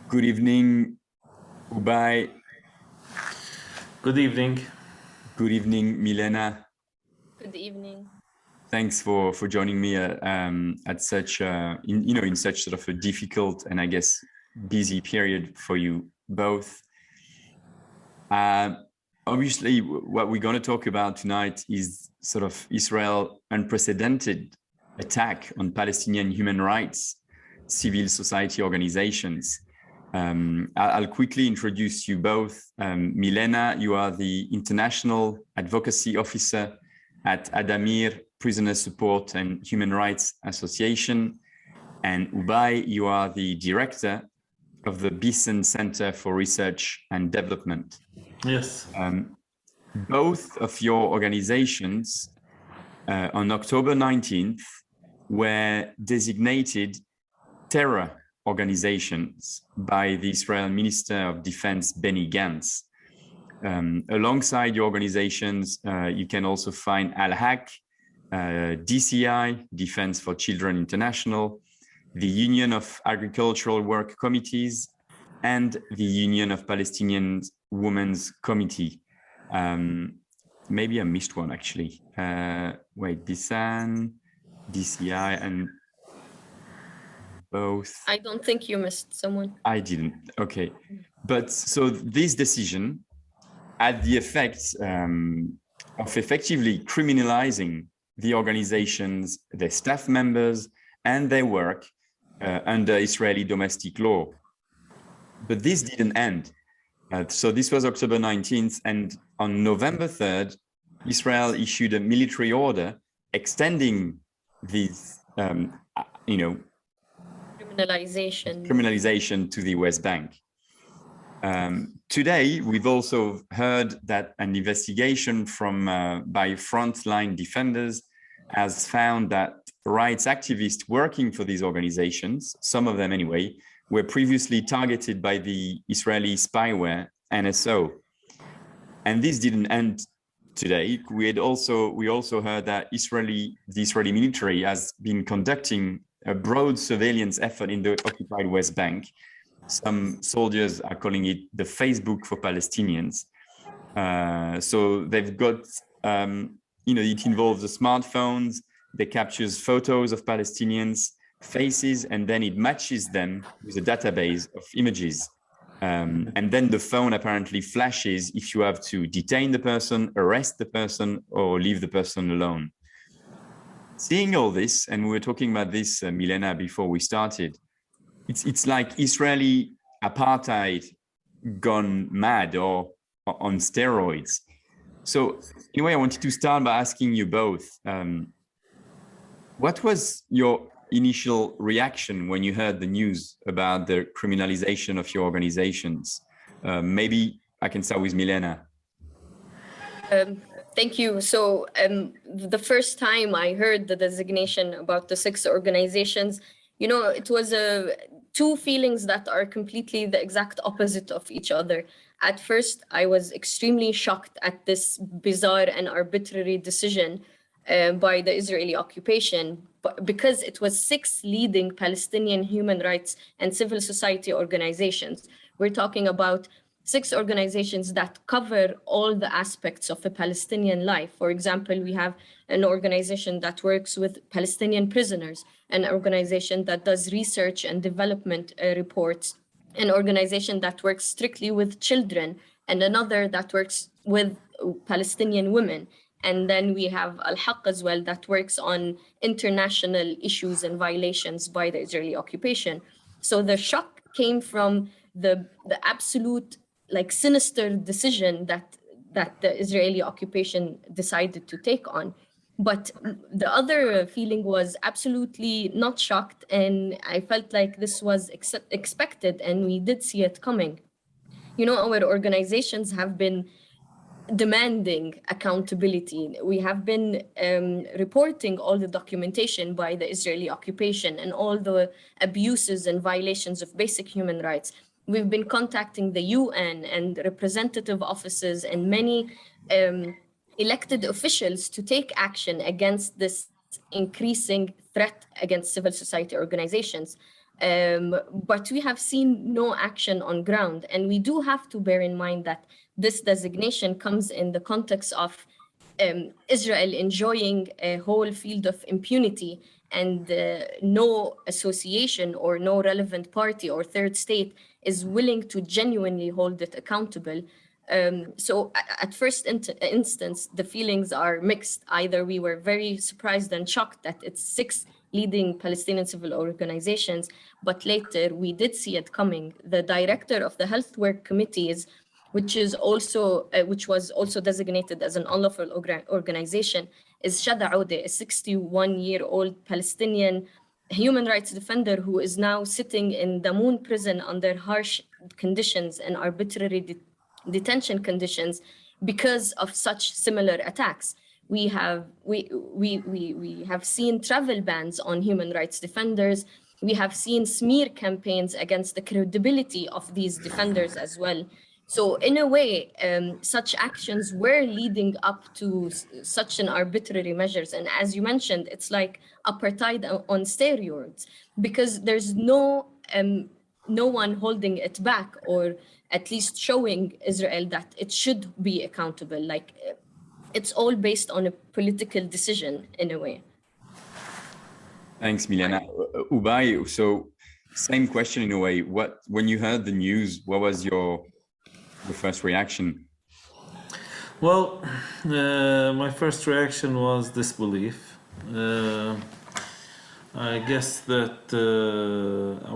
Good evening, Ubay. Good evening. Good evening, Milena. Good evening. Thanks for joining me at such in such sort of a difficult and I guess busy period for you both. Obviously, what we're going to talk about tonight is sort of Israel's unprecedented attack on Palestinian human rights, civil society organizations. I'll quickly introduce you both. Milena, you are the International Advocacy Officer at Addameer Prisoner Support and Human Rights Association. And Ubay, you are the Director of the Bisan Center for Research and Development. Yes. Both of your organizations on October 19th were designated terror organizations by the Israeli Minister of Defense, Benny Gantz. Alongside your organizations, you can also find Al-Haq, DCI, Defense for Children International, the Union of Agricultural Work Committees, and the Union of Palestinian Women's Committee. Maybe I missed one actually. Wait, Bisan, DCI, and both. I don't think you missed someone. I didn't. Okay. But so this decision had the effect of effectively criminalizing the organizations, their staff members, and their work under Israeli domestic law. But this didn't end. So this was October 19th, and on November 3rd, Israel issued a military order extending these, criminalization to the West Bank. Today, we've also heard that an investigation by frontline defenders has found that rights activists working for these organizations, some of them anyway, were previously targeted by the Israeli spyware NSO. And this didn't end today. We also heard that the Israeli military has been conducting a broad surveillance effort in the occupied West Bank. Some soldiers are calling it the Facebook for Palestinians. So they've got, it involves the smartphones, they captures photos of Palestinians, faces, and then it matches them with a database of images. And then the phone apparently flashes if you have to detain the person, arrest the person, or leave the person alone. Seeing all this, and we were talking about this, Milena, before we started, it's like Israeli apartheid gone mad or on steroids. So anyway, I wanted to start by asking you both, what was your initial reaction when you heard the news about the criminalization of your organizations? Maybe I can start with Milena. Thank you. So the first time I heard the designation about the 6 organizations, it was two feelings that are completely the exact opposite of each other. At first, I was extremely shocked at this bizarre and arbitrary decision by the Israeli occupation, because it was 6 leading Palestinian human rights and civil society organizations. We're talking about 6 organizations that cover all the aspects of a Palestinian life. For example, we have an organization that works with Palestinian prisoners, an organization that does research and development reports, an organization that works strictly with children, and another that works with Palestinian women. And then we have Al-Haq as well, that works on international issues and violations by the Israeli occupation. So the shock came from the absolute sinister decision that the Israeli occupation decided to take on. But the other feeling was absolutely not shocked, and I felt like this was expected, and we did see it coming. Our organizations have been demanding accountability. We have been reporting all the documentation by the Israeli occupation and all the abuses and violations of basic human rights. We've been contacting the UN and representative offices and many elected officials to take action against this increasing threat against civil society organizations. But we have seen no action on ground. And we do have to bear in mind that this designation comes in the context of Israel enjoying a whole field of impunity, and no association or no relevant party or third state is willing to genuinely hold it accountable. So at first instance, the feelings are mixed. Either we were very surprised and shocked that it's 6 leading Palestinian civil organizations, but later we did see it coming. The director of the Health Work Committees, which was also designated as an unlawful organization, is Shada Oude, a 61-year-old Palestinian human rights defender who is now sitting in Damoun prison under harsh conditions and arbitrary detention conditions because of such similar attacks. We have seen travel bans on human rights defenders. We have seen smear campaigns against the credibility of these defenders as well. So in a way, such actions were leading up to such an arbitrary measures. And as you mentioned, it's like apartheid on steroids, because there's no one holding it back, or at least showing Israel that it should be accountable. Like, it's all based on a political decision in a way. Thanks, Milena. Ubay, so same question in a way. When you heard the news, what was your first reaction? Well, my first reaction was disbelief. I guess that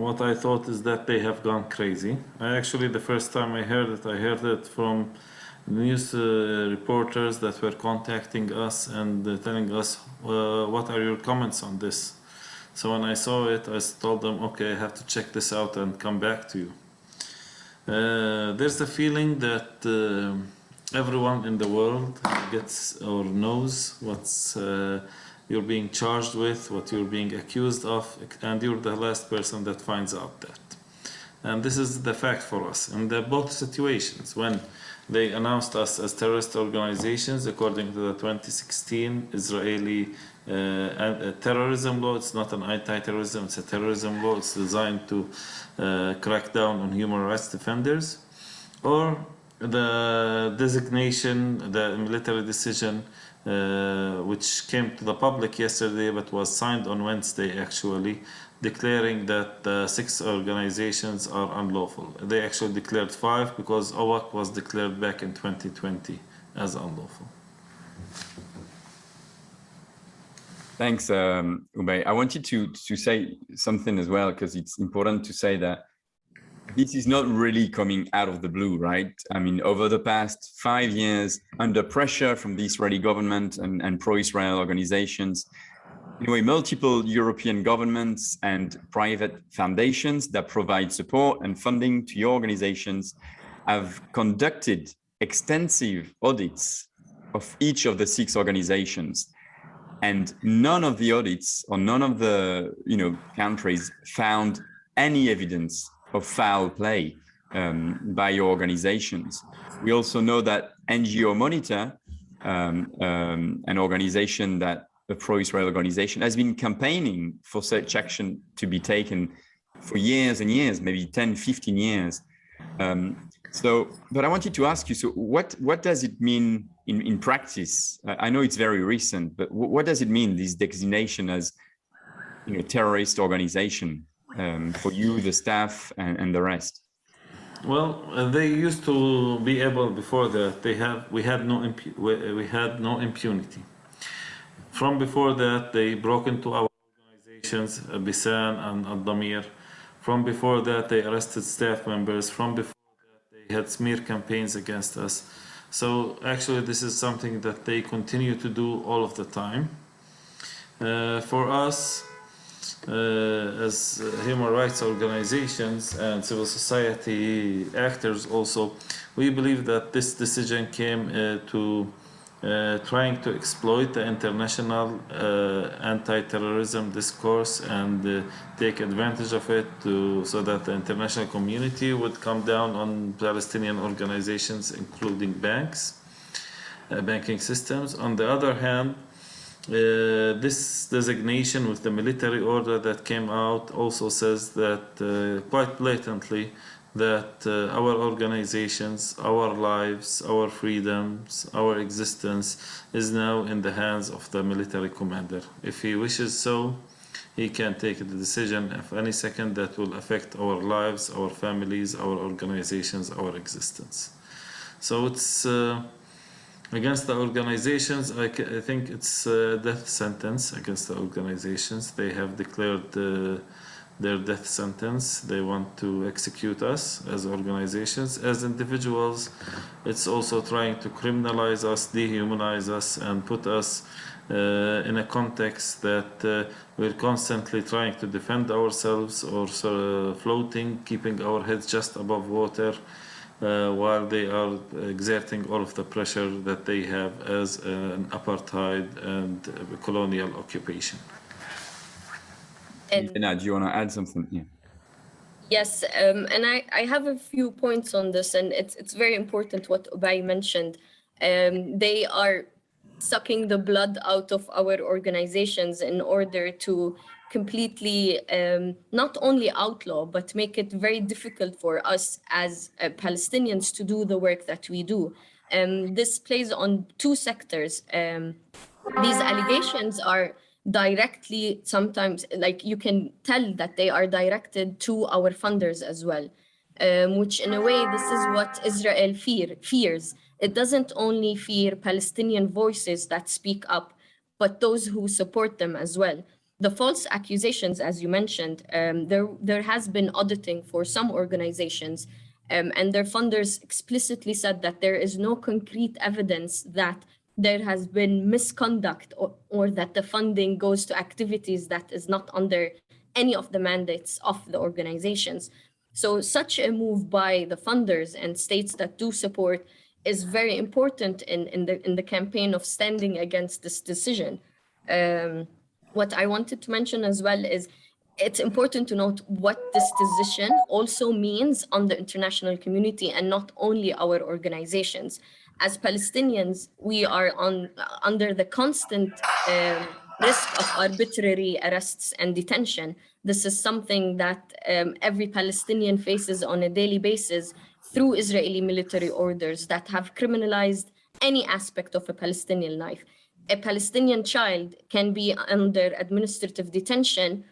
what I thought is that they have gone crazy. The first time I heard it from news reporters that were contacting us and telling us, what are your comments on this? So when I saw it, I told them, okay, I have to check this out and come back to you. There's a feeling that everyone in the world gets or knows what's you're being charged with, what you're being accused of, and you're the last person that finds out that. And this is the fact for us in both situations. When they announced us as terrorist organizations according to the 2016 Israeli terrorism law. It's not an anti-terrorism, it's a terrorism law. It's designed to crack down on human rights defenders. Or the designation, the military decision, which came to the public yesterday but was signed on Wednesday actually, declaring that the 6 organizations are unlawful. They actually declared 5 because Al-Haq was declared back in 2020 as unlawful. Thanks, Ubay. I wanted to say something as well, because it's important to say that this is not really coming out of the blue, right? I mean, over the past 5 years, under pressure from the Israeli government and pro-Israel organizations, anyway, multiple European governments and private foundations that provide support and funding to your organizations have conducted extensive audits of each of the 6 organizations. And none of the audits or none of the countries found any evidence of foul play by your organizations. We also know that NGO Monitor, an organization that a pro-Israel organization, has been campaigning for such action to be taken for years and years, maybe 10, 15 years. But I wanted to ask you, so what does it mean in practice? I know it's very recent, but what does it mean, this designation as terrorist organization for you, the staff, and the rest? Well, they used to be able before that. We had no impunity. From before that, they broke into our organizations, Bisan and Addameer. From before that, they arrested staff members. From before that, they had smear campaigns against us. So actually, this is something that they continue to do all of the time. For us, as human rights organizations and civil society actors also, we believe that this decision came to trying to exploit the international anti-terrorism discourse and take advantage of it so that the international community would come down on Palestinian organizations, including banks, banking systems. On the other hand, This designation with the military order that came out also says that quite blatantly that our organizations, our lives, our freedoms, our existence is now in the hands of the military commander. If he wishes so, he can take the decision of any second that will affect our lives, our families, our organizations, our existence. So it's against the organizations. I think it's a death sentence against the organizations. They have declared their death sentence. They want to execute us as organizations. As individuals, it's also trying to criminalize us, dehumanize us, and put us in a context that we're constantly trying to defend ourselves or floating, keeping our heads just above water, while they are exerting all of the pressure that they have as an apartheid and colonial occupation. And do you want to add something? Yeah. Yes, and I have a few points on this, and it's very important what Ubay mentioned. They are sucking the blood out of our organizations in order to completely not only outlaw, but make it very difficult for us as Palestinians to do the work that we do. This plays on two sectors. These allegations are directly, sometimes, like, you can tell that they are directed to our funders as well, which in a way, this is what Israel fears. It doesn't only fear Palestinian voices that speak up, but those who support them as well. The false accusations, as you mentioned, there has been auditing for some organizations, and their funders explicitly said that there is no concrete evidence that there has been misconduct or that the funding goes to activities that is not under any of the mandates of the organizations. So such a move by the funders and states that do support is very important in the campaign of standing against this decision. What I wanted to mention as well is it's important to note what this decision also means on the international community and not only our organizations. As Palestinians, we are under the constant risk of arbitrary arrests and detention. This is something that every Palestinian faces on a daily basis through Israeli military orders that have criminalized any aspect of a Palestinian life. A Palestinian child can be under administrative detention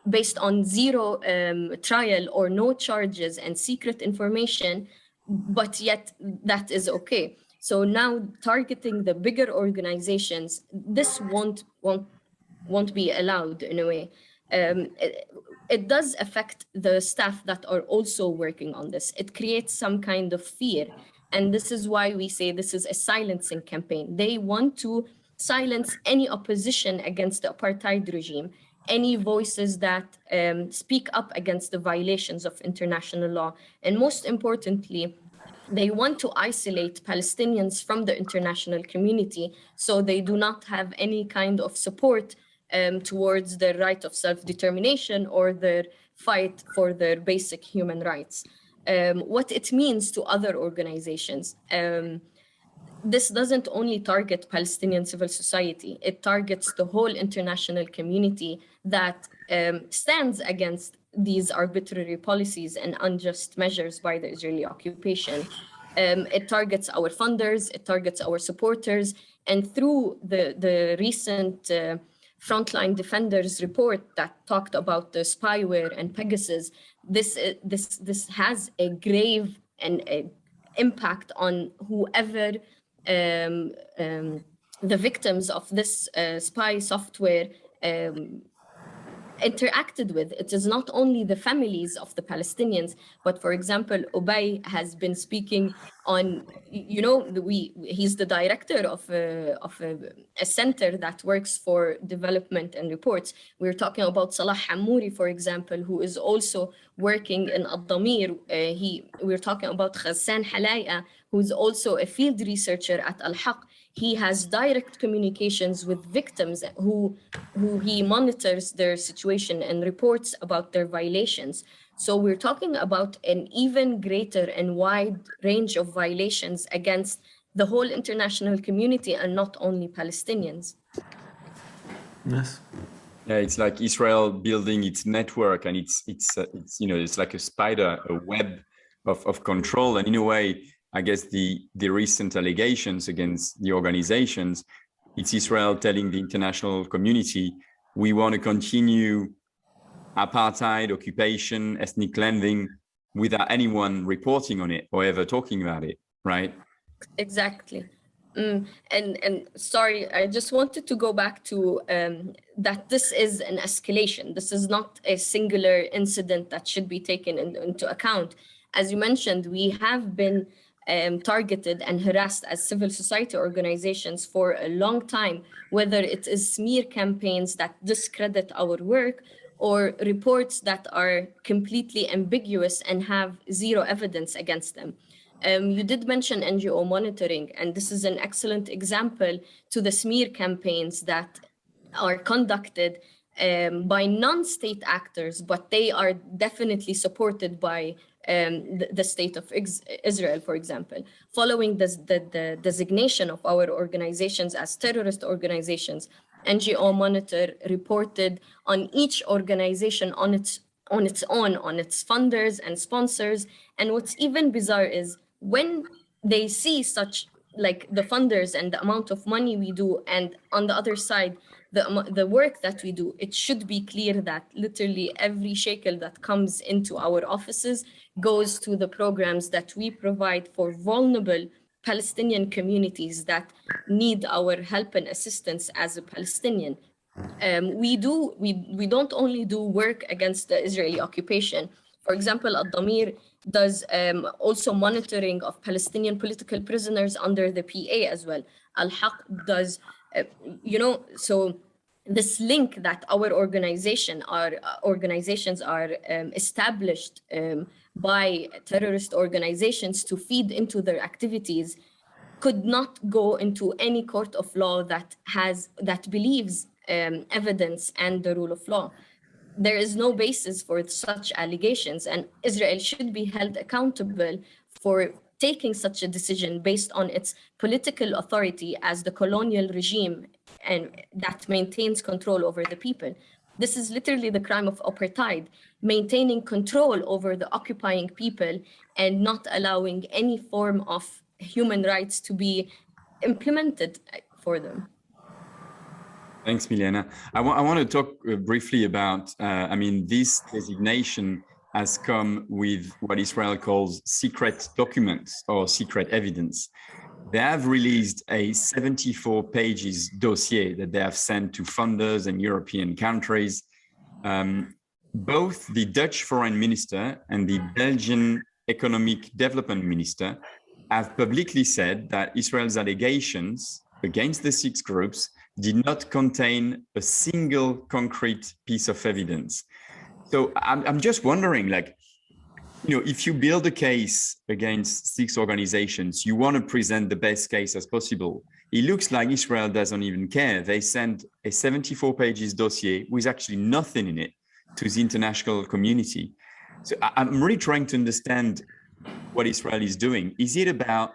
based on zero trial or no charges and secret information, but yet that is okay. So now targeting the bigger organizations, this won't be allowed in a way. It does affect the staff that are also working on this. It creates some kind of fear. And this is why we say this is a silencing campaign. They want to silence any opposition against the apartheid regime, any voices that speak up against the violations of international law. And most importantly, they want to isolate Palestinians from the international community so they do not have any kind of support towards their right of self-determination or their fight for their basic human rights. What it means to other organizations. This doesn't only target Palestinian civil society, it targets the whole international community that stands against these arbitrary policies and unjust measures by the Israeli occupation. It targets our funders, it targets our supporters, and through the recent Frontline Defenders report that talked about the spyware and Pegasus, this has a grave and a impact on whoever the victims of this spy software interacted with. It is not only the families of the Palestinians, but for example, Ubay has been speaking on, he's the director of a center that works for development and reports. We're talking about Salah Hammouri, for example, who is also working in Addameer. We're talking about Ghassan Halaya, who's also a field researcher at Al-Haq. He has direct communications with victims who he monitors their situation and reports about their violations. So we're talking about an even greater and wide range of violations against the whole international community and not only Palestinians. Yes. Yeah, it's like Israel building its network, and it's it's like a spider, a web of control. And in a way, I guess the recent allegations against the organizations, it's Israel telling the international community, we want to continue apartheid, occupation, ethnic cleansing without anyone reporting on it or ever talking about it, right? Exactly. And sorry, I just wanted to go back to that this is an escalation. This is not a singular incident that should be taken into account. As you mentioned, we have been targeted and harassed as civil society organizations for a long time, whether it is smear campaigns that discredit our work or reports that are completely ambiguous and have zero evidence against them. You did mention NGO monitoring, and this is an excellent example to the smear campaigns that are conducted by non-state actors, but they are definitely supported by the state of Israel, for example. Following the designation of our organizations as terrorist organizations, NGO Monitor reported on each organization on its own, on its funders and sponsors. And what's even bizarre is when they see such, like, the funders and the amount of money we do, and on the other side, the work that we do, it should be clear that literally every shekel that comes into our offices goes to the programs that we provide for vulnerable Palestinian communities that need our help and assistance as a Palestinian. We don't only do work against the Israeli occupation. For example, Addameer does also monitoring of Palestinian political prisoners under the PA as well. Al-Haq does, so this link that our organizations are established by terrorist organizations to feed into their activities could not go into any court of law that believes evidence and the rule of law. There is no basis for such allegations, and Israel should be held accountable for taking such a decision based on its political authority as the colonial regime and that maintains control over the people. This is literally the crime of apartheid, maintaining control over the occupying people and not allowing any form of human rights to be implemented for them. Thanks, Milena. I want to talk briefly about, this designation has come with what Israel calls secret documents or secret evidence. They have released a 74 pages dossier that they have sent to funders and European countries. Both the Dutch foreign minister and the Belgian economic development minister have publicly said that Israel's allegations against the 6 groups did not contain a single concrete piece of evidence. So I'm just wondering, if you build a case against 6 organizations, you want to present the best case as possible. It looks like Israel doesn't even care. They sent a 74 pages dossier with actually nothing in it to the international community. So I'm really trying to understand what Israel is doing. Is it about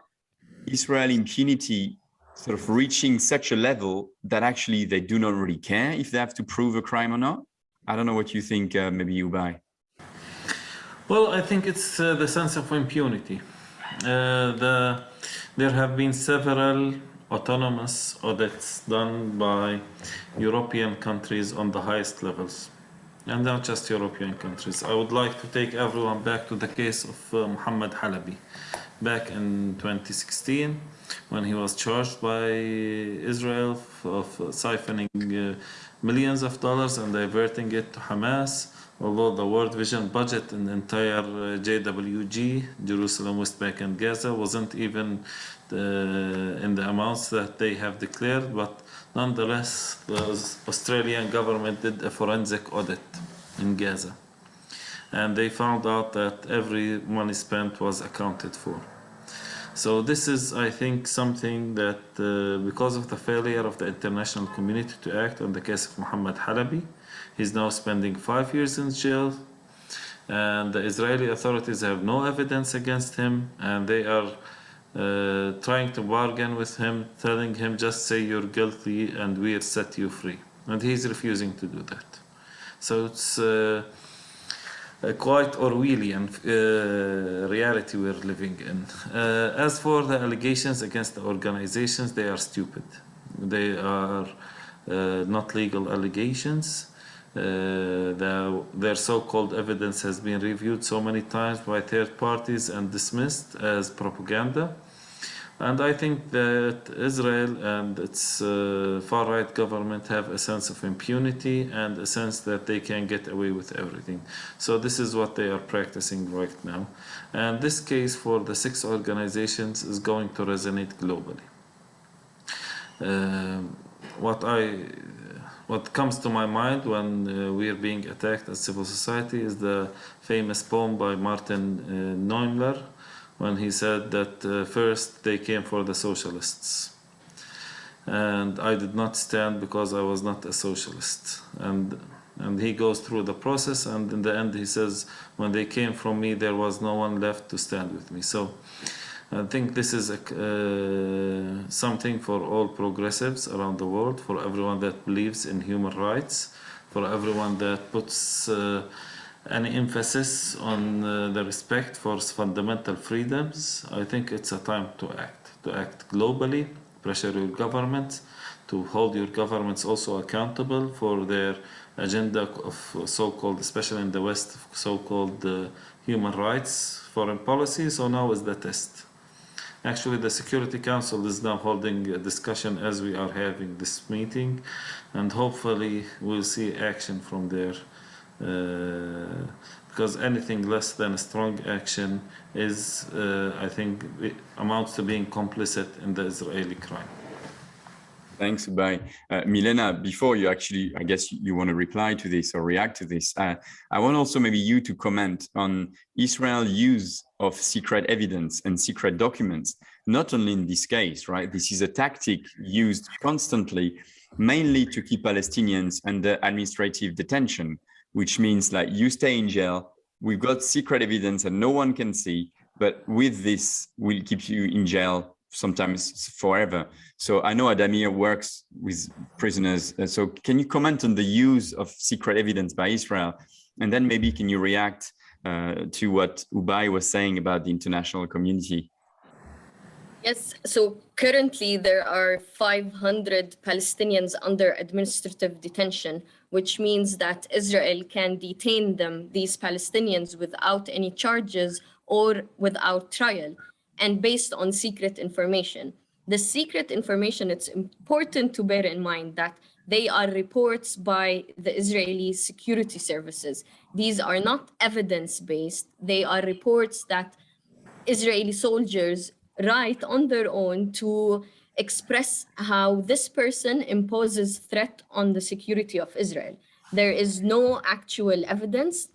Israel impunity sort of reaching such a level that actually they do not really care if they have to prove a crime or not? I don't know what you think, maybe Ubay. Well, I think it's the sense of impunity. There have been several autonomous audits done by European countries on the highest levels, and not just European countries. I would like to take everyone back to the case of Mohammed Halabi back in 2016, when he was charged by Israel of siphoning millions of dollars and diverting it to Hamas, although the World Vision budget in the entire JWG, Jerusalem, West Bank and Gaza, wasn't even in the amounts that they have declared, but nonetheless the Australian government did a forensic audit in Gaza, and they found out that every money spent was accounted for. So this is, I think, something that because of the failure of the international community to act on the case of Mohammed Halabi, he's now spending 5 years in jail, and the Israeli authorities have no evidence against him, and they are trying to bargain with him, telling him, just say you're guilty and we'll set you free. and he's refusing to do that. So it's quite Orwellian reality we're living in. As for the allegations against the organizations, they are stupid. They are not legal allegations. Their so-called evidence has been reviewed so many times by third parties and dismissed as propaganda. And I think that Israel and its far-right government have a sense of impunity and a sense that they can get away with everything. So this is what they are practicing right now. And this case for the 6 organizations is going to resonate globally. What comes to my mind when we are being attacked as civil society is the famous poem by Martin Niemöller, when he said that first they came for the socialists. And I did not stand because I was not a socialist. And he goes through the process, and in the end he says, when they came from me, there was no one left to stand with me. So I think this is something for all progressives around the world, for everyone that believes in human rights, for everyone that puts any emphasis on the respect for fundamental freedoms. I think it's a time to act globally, pressure your governments, to hold your governments also accountable for their agenda of so-called, especially in the West, so-called human rights foreign policy. So now is the test. Actually, the Security Council is now holding a discussion as we are having this meeting, and hopefully we'll see action from there. Because anything less than a strong action is, I think, amounts to being complicit in the Israeli crime. Thanks, Ubay. Milena, before you actually, I guess you want to reply to this or react to this, I want also maybe you to comment on Israel's use of secret evidence and secret documents, not only in this case, right? This is a tactic used constantly, mainly to keep Palestinians under administrative detention, which means like you stay in jail, we've got secret evidence that no one can see, but with this, we'll keep you in jail sometimes forever. So I know Addameer works with prisoners. So can you comment on the use of secret evidence by Israel? And then maybe can you react to what Ubay was saying about the international community? Yes, so currently there are 500 Palestinians under administrative detention, which means that Israel can detain these Palestinians without any charges or without trial, and based on secret information. The secret information, it's important to bear in mind that they are reports by the Israeli security services. These are not evidence-based. They are reports that Israeli soldiers write on their own to express how this person imposes threat on the security of Israel. There is no actual evidence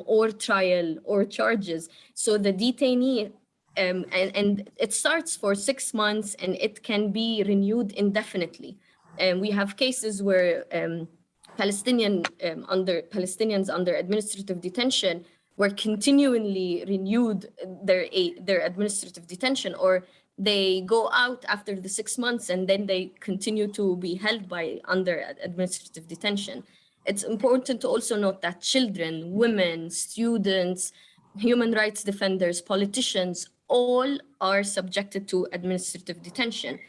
or trial or charges. So the detainee, and it starts for 6 months and it can be renewed indefinitely. We have cases where Palestinians under administrative detention were continually renewed their administrative detention, or they go out after the 6 months and then they continue to be held under administrative detention. It's important to also note that children, women, students, human rights defenders, politicians, all are subjected to administrative detention.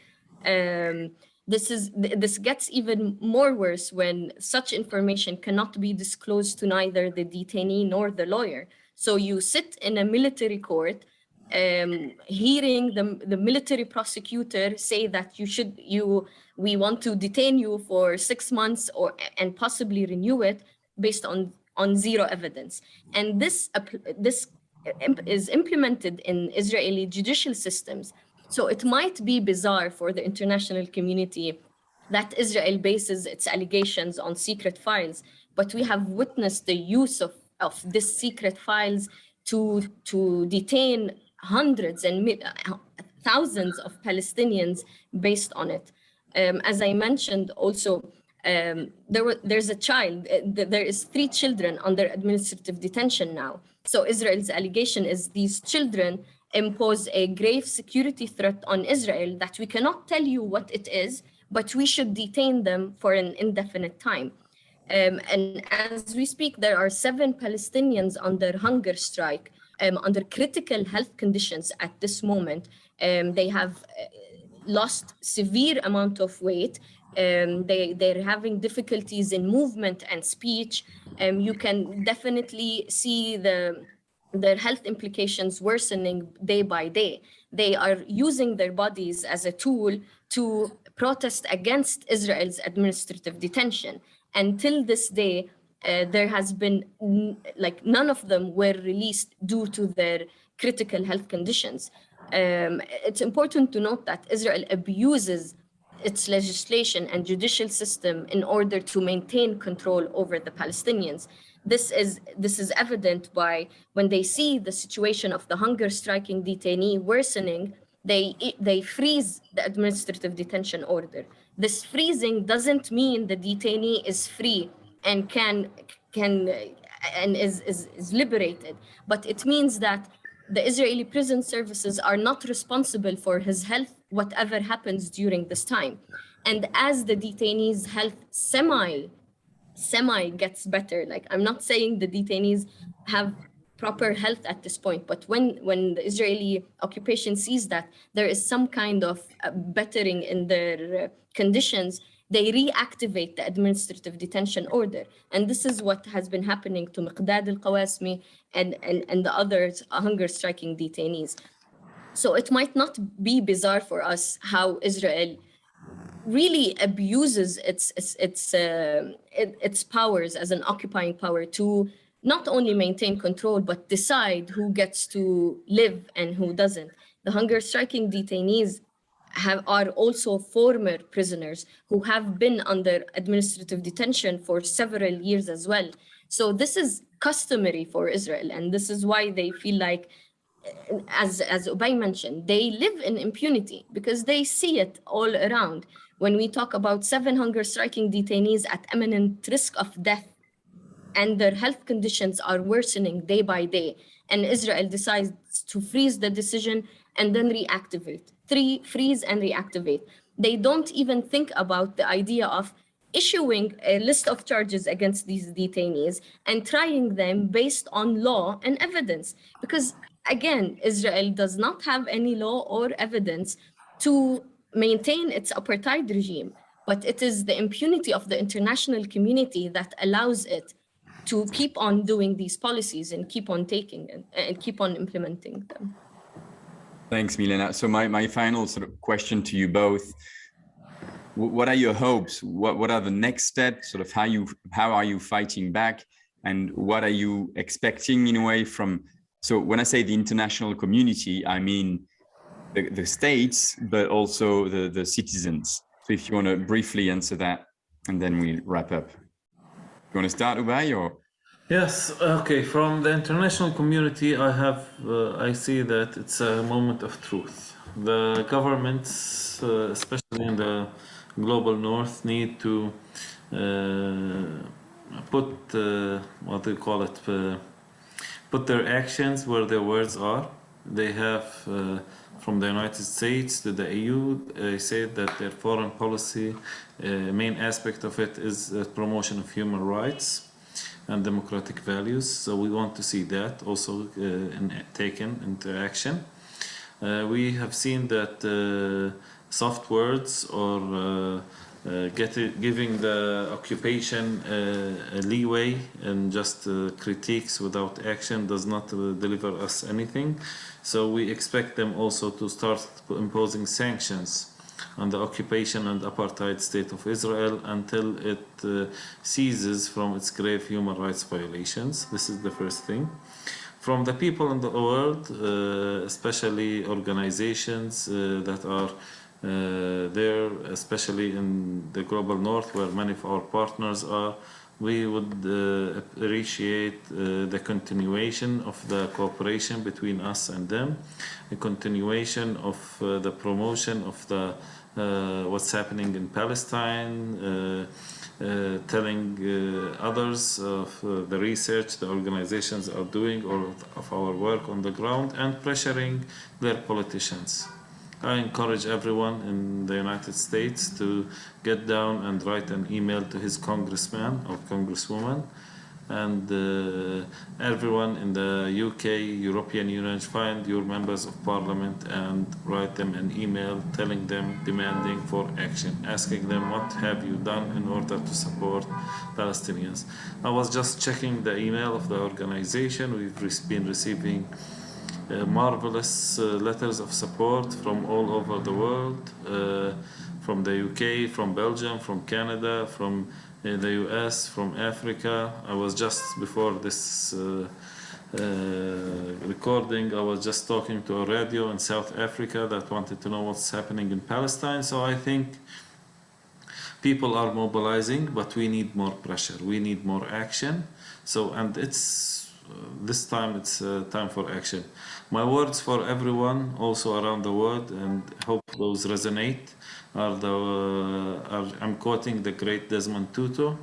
This gets even more worse when such information cannot be disclosed to neither the detainee nor the lawyer. So you sit in a military court, hearing the military prosecutor say that we want to detain you for 6 months and possibly renew it based on zero evidence. And this is implemented in Israeli judicial systems. So it might be bizarre for the international community that Israel bases its allegations on secret files, but we have witnessed the use of these secret files to detain hundreds and thousands of Palestinians based on it. As I mentioned also, there's a child, there is 3 children under administrative detention now. So Israel's allegation is these children impose a grave security threat on Israel that we cannot tell you what it is, but we should detain them for an indefinite time. And as we speak, there are 7 Palestinians under hunger strike, under critical health conditions at this moment. They have lost severe amount of weight. They're having difficulties in movement and speech. You can definitely see their health implications worsening day by day. They are using their bodies as a tool to protest against Israel's administrative detention. Until this day, there has been none of them were released due to their critical health conditions. It's important to note that Israel abuses its legislation and judicial system in order to maintain control over the Palestinians. This is evident by when they see the situation of the hunger striking detainee worsening, they freeze the administrative detention order. This freezing doesn't mean the detainee is free and is liberated, but it means that the Israeli prison services are not responsible for his health, whatever happens during this time. And as the detainee's health semi gets better, like I'm not saying the detainees have proper health at this point, but when the Israeli occupation sees that there is some kind of bettering in their conditions, they reactivate the administrative detention order. And this is what has been happening to Miqdad al-Qawasmi and the other hunger striking detainees. So it might not be bizarre for us how Israel really abuses its powers as an occupying power to not only maintain control, but decide who gets to live and who doesn't. The hunger striking detainees are also former prisoners who have been under administrative detention for several years as well. So this is customary for Israel, and this is why they feel like, as Ubay mentioned, they live in impunity because they see it all around. When we talk about 7 hunger striking detainees at imminent risk of death, and their health conditions are worsening day by day, and Israel decides to freeze the decision and then reactivate. Freeze and reactivate. They don't even think about the idea of issuing a list of charges against these detainees and trying them based on law and evidence. Because again, Israel does not have any law or evidence to maintain its apartheid regime, but it is the impunity of the international community that allows it to keep on doing these policies and keep on taking it and keep on implementing them. Thanks, Milena. So my final sort of question to you both: what are your hopes? What are the next steps? Sort of how are you fighting back, and what are you expecting in a way from? So when I say the international community, I mean the states, but also the citizens. So if you want to briefly answer that, and then we wrap up. You want to start, Ubay, or? Yes, okay. From the international community, I see that it's a moment of truth. The governments, especially in the global north, need to put what they call it, put their actions where their words are. They have, from the United States to the EU, they said that their foreign policy, main aspect of it is promotion of human rights and democratic values. So we want to see that also taken into action. We have seen that soft words or giving the occupation a leeway and just critiques without action does not deliver us anything. So we expect them also to start imposing sanctions on the occupation and apartheid state of Israel until it ceases from its grave human rights violations. This is the first thing. From the people in the world, especially organizations that are there, especially in the global north where many of our partners are, we would appreciate the continuation of the cooperation between us and them, a continuation of the promotion of the what's happening in Palestine, telling others of the research the organizations are doing or of our work on the ground, and pressuring their politicians I encourage everyone in the United States to get down and write an email to his congressman or congresswoman, and everyone in the UK, European Union, find your members of parliament and write them an email telling them, demanding for action, asking them what have you done in order to support Palestinians. I was just checking the email of the organization. We've been receiving marvelous letters of support from all over the world, from the UK, from Belgium, from Canada, from the US, from Africa. I was just before this recording, I was just talking to a radio in South Africa that wanted to know what's happening in Palestine. So I think people are mobilizing, but we need more pressure. We need more action. So, and it's this time it's time for action. My words for everyone also around the world, and hope those resonate, I'm quoting the great Desmond Tutu.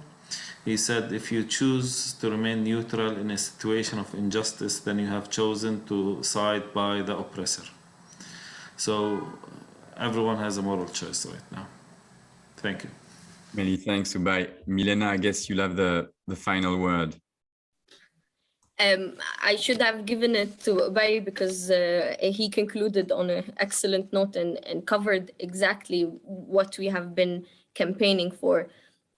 He said, if you choose to remain neutral in a situation of injustice, then you have chosen to side by the oppressor. So everyone has a moral choice right now. Thank you. Many thanks, Ubay. Milena, I guess you'll have the final word. I should have given it to Ubay because he concluded on an excellent note and covered exactly what we have been campaigning for.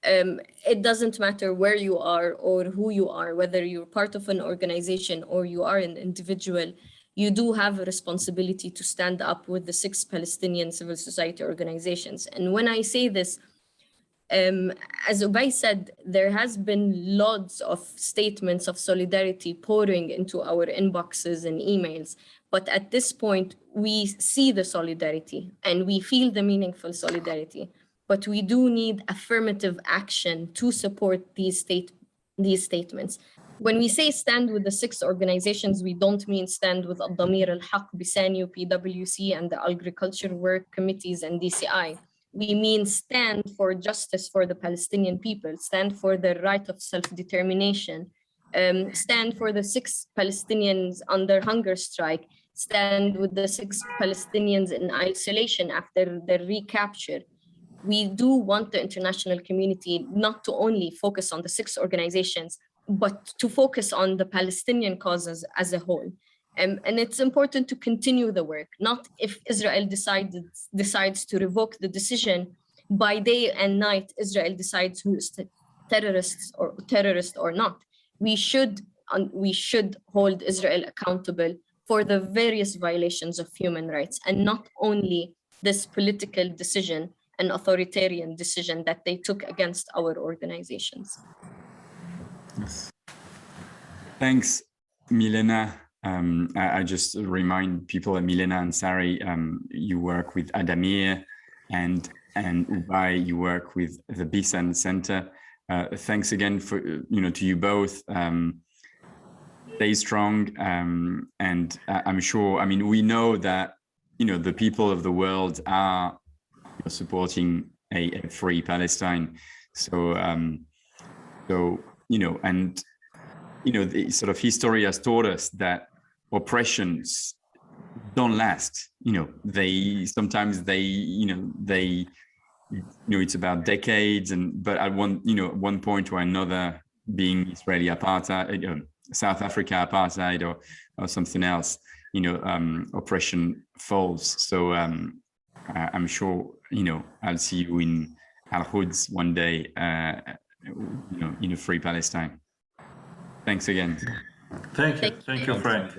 It doesn't matter where you are or who you are, whether you're part of an organization or you are an individual, you do have a responsibility to stand up with the 6 Palestinian civil society organizations. And when I say this, as Ubay said, there has been lots of statements of solidarity pouring into our inboxes and emails. But at this point, we see the solidarity and we feel the meaningful solidarity. But we do need affirmative action to support these statements. When we say stand with the 6 organizations, we don't mean stand with Addameer, Al-Haq, Bisan, PwC, and the Agriculture Work Committees and DCI. We mean stand for justice for the Palestinian people, stand for the right of self-determination, stand for the 6 Palestinians under hunger strike, stand with the 6 Palestinians in isolation after their recapture. We do want the international community not to only focus on the 6 organizations, but to focus on the Palestinian causes as a whole. And it's important to continue the work, not if Israel decides to revoke the decision, by day and night, Israel decides who is terrorist or not. We should hold Israel accountable for the various violations of human rights, and not only this political decision, an authoritarian decision that they took against our organizations. Yes. Thanks, Milena. I just remind people that Milena Ansari, you work with Addameer, and Ubay, you work with the Bisan Center. Thanks again for to you both. Stay strong, and I'm sure. I mean, we know that the people of the world are supporting a free Palestine. So the sort of history has taught us that oppressions don't last. Sometimes it's about decades, but at one point or another, being Israeli apartheid, South Africa apartheid, or something else, oppression falls. So I'm sure I'll see you in Al-Quds one day, in a free Palestine. Thanks again. Thank you, Frank.